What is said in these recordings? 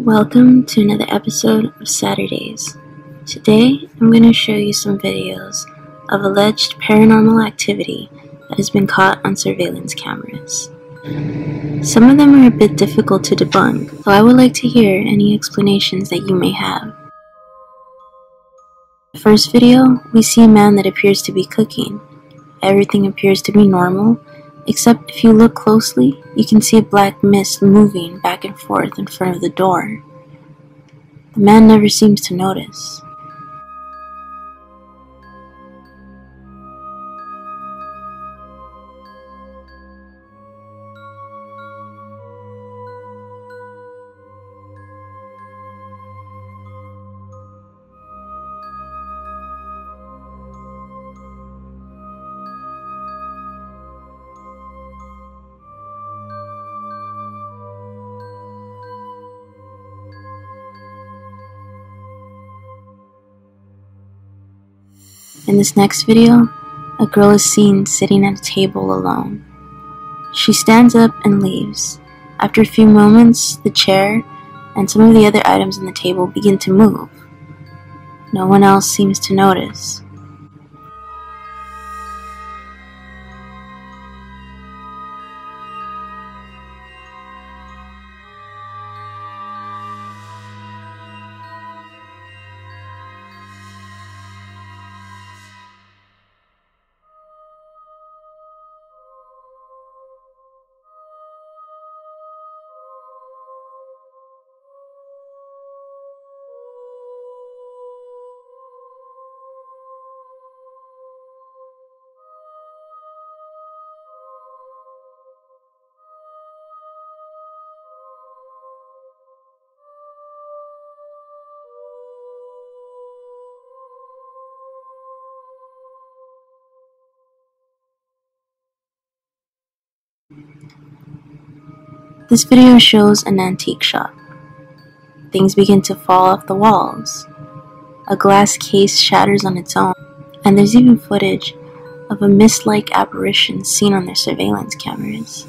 Welcome to another episode of Saturdays. Today, I'm going to show you some videos of alleged paranormal activity that has been caught on surveillance cameras. Some of them are a bit difficult to debunk, so I would like to hear any explanations that you may have. In the first video, we see a man that appears to be cooking. Everything appears to be normal, except if you look closely, you can see a black mist moving back and forth in front of the door. The man never seems to notice. In this next video, a girl is seen sitting at a table alone. She stands up and leaves. After a few moments, the chair and some of the other items on the table begin to move. No one else seems to notice. This video shows an antique shop. Things begin to fall off the walls. A glass case shatters on its own, and there's even footage of a mist-like apparition seen on their surveillance cameras.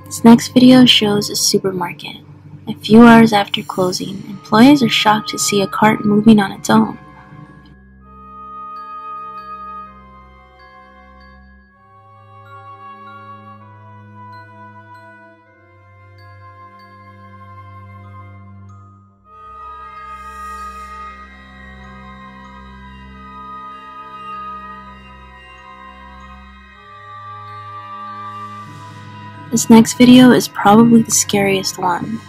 This next video shows a supermarket. A few hours after closing, employees are shocked to see a cart moving on its own. This next video is probably the scariest one,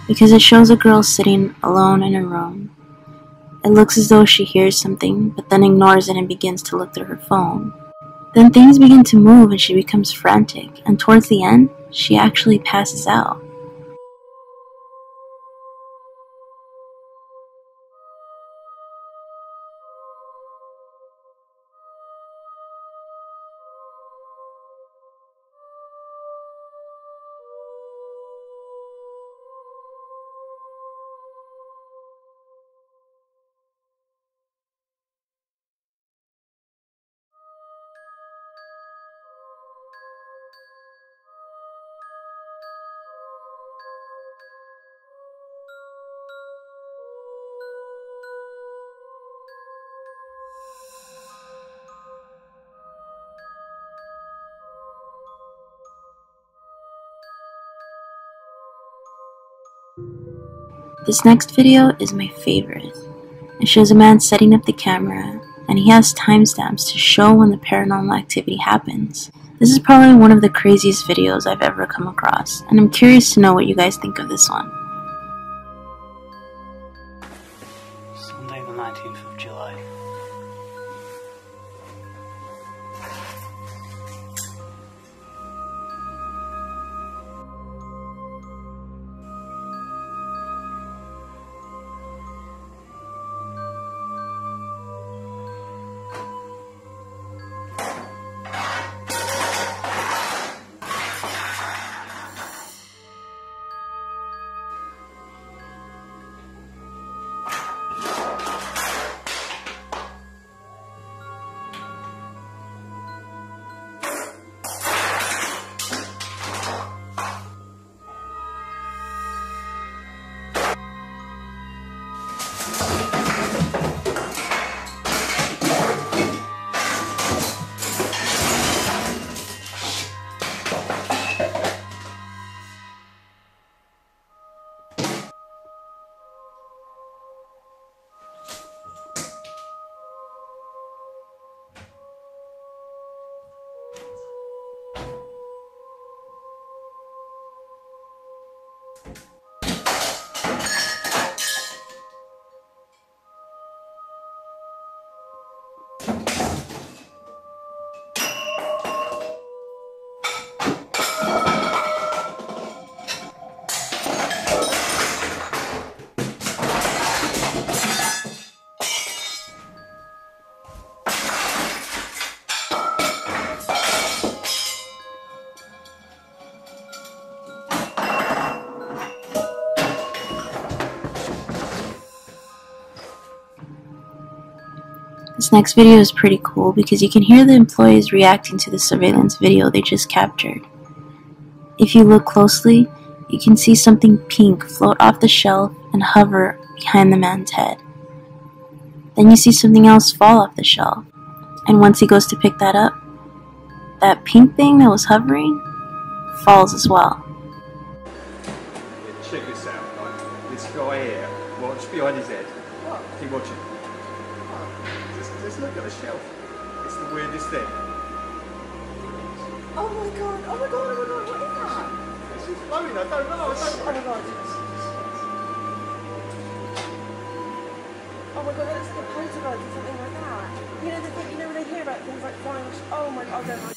because it shows a girl sitting alone in a room. It looks as though she hears something, but then ignores it and begins to look through her phone. Then things begin to move and she becomes frantic, and towards the end, she actually passes out. This next video is my favorite. It shows a man setting up the camera, and he has timestamps to show when the paranormal activity happens. This is probably one of the craziest videos I've ever come across, and I'm curious to know what you guys think of this one. Sunday the 19th of July. This next video is pretty cool because you can hear the employees reacting to the surveillance video they just captured. If you look closely, you can see something pink float off the shelf and hover behind the man's head. Then you see something else fall off the shelf, and once he goes to pick that up, that pink thing that was hovering falls as well. Check this out, like this guy here, watch behind his head. Keep watching. Just look at the shelf. It's the weirdest thing. Oh my god, oh my god, oh my god, what is that? It's just floating, I don't know, Oh my god. Oh my god, that looks like a poltergeist or something like that. You know the thing, you know when they hear about things like flying, oh my god, I don't know.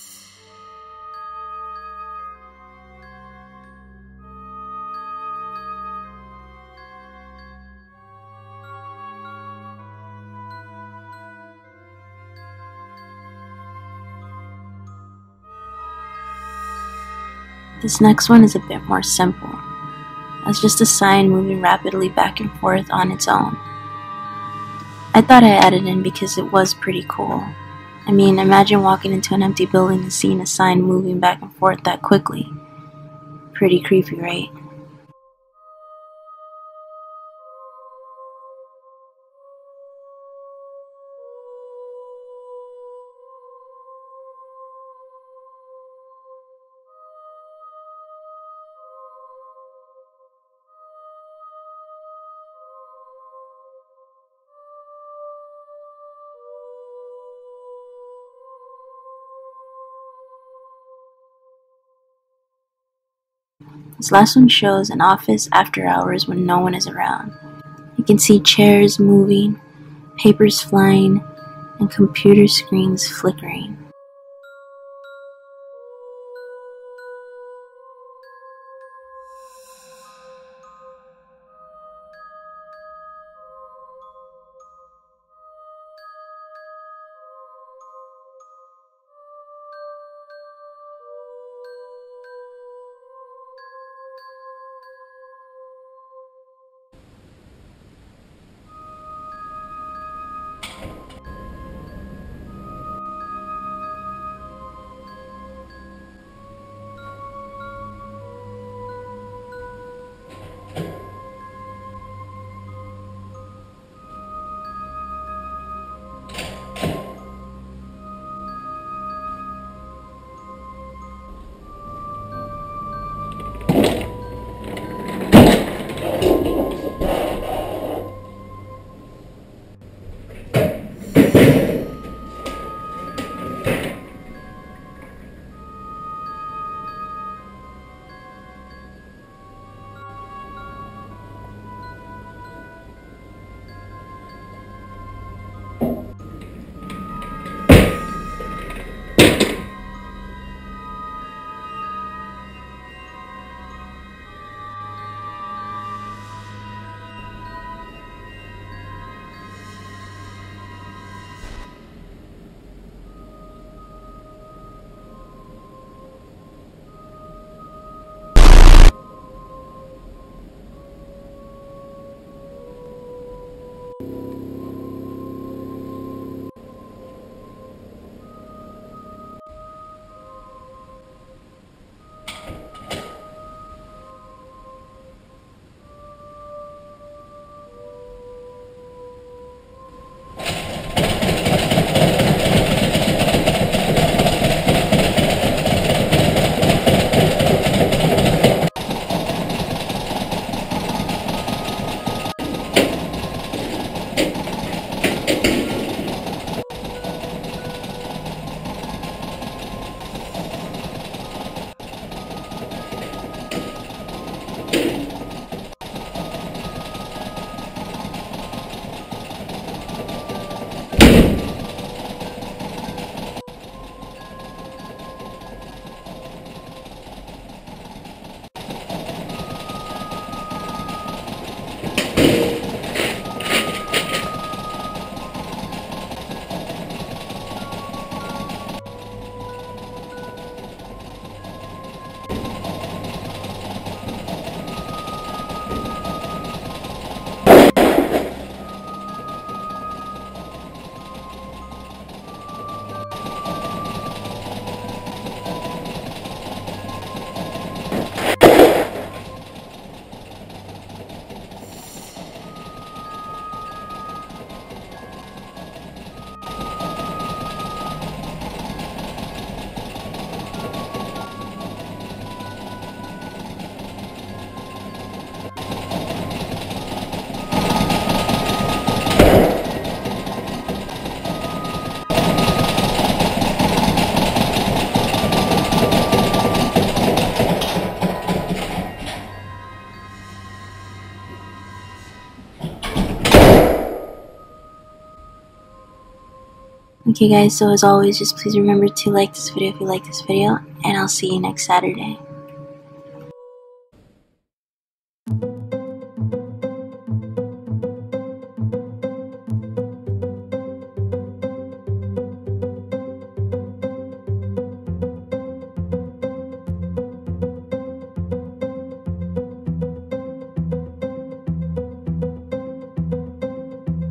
This next one is a bit more simple. It's just a sign moving rapidly back and forth on its own. I thought I added in because it was pretty cool. I mean, imagine walking into an empty building and seeing a sign moving back and forth that quickly. Pretty creepy, right? This last one shows an office after hours when no one is around. You can see chairs moving, papers flying, and computer screens flickering. Okay guys, so as always, just please remember to like this video if you like this video, and I'll see you next Saturday.